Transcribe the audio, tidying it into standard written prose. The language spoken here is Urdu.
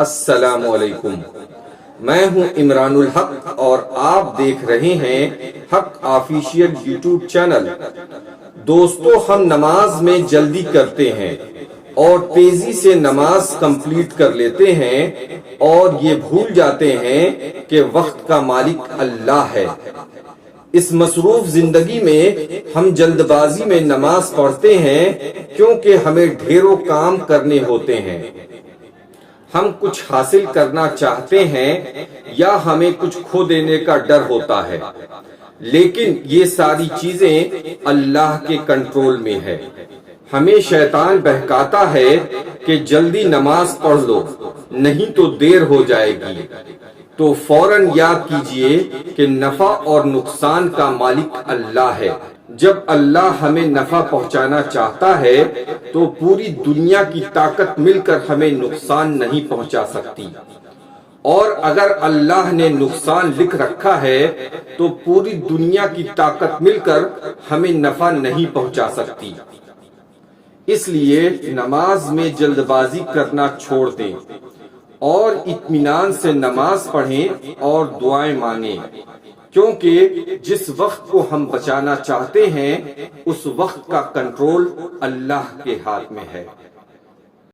السلام علیکم، میں ہوں عمران الحق اور آپ دیکھ رہے ہیں حق آفیشیل یوٹیوب چینل۔ دوستو، ہم نماز میں جلدی کرتے ہیں اور تیزی سے نماز کمپلیٹ کر لیتے ہیں اور یہ بھول جاتے ہیں کہ وقت کا مالک اللہ ہے۔ اس مصروف زندگی میں ہم جلد بازی میں نماز پڑھتے ہیں کیونکہ ہمیں ڈھیروں کام کرنے ہوتے ہیں۔ ہم کچھ حاصل کرنا چاہتے ہیں یا ہمیں کچھ کھو دینے کا ڈر ہوتا ہے، لیکن یہ ساری چیزیں اللہ کے کنٹرول میں ہے۔ ہمیں شیطان بہکاتا ہے کہ جلدی نماز پڑھ لو نہیں تو دیر ہو جائے گی، تو فوراً یاد کیجئے کہ نفع اور نقصان کا مالک اللہ ہے۔ جب اللہ ہمیں نفع پہنچانا چاہتا ہے تو پوری دنیا کی طاقت مل کر ہمیں نقصان نہیں پہنچا سکتی، اور اگر اللہ نے نقصان لکھ رکھا ہے تو پوری دنیا کی طاقت مل کر ہمیں نفع نہیں پہنچا سکتی۔ اس لیے نماز میں جلد بازی کرنا چھوڑ دیں اور اطمینان سے نماز پڑھیں اور دعائیں مانگیں، کیونکہ جس وقت کو ہم بچانا چاہتے ہیں اس وقت کا کنٹرول اللہ کے ہاتھ میں ہے۔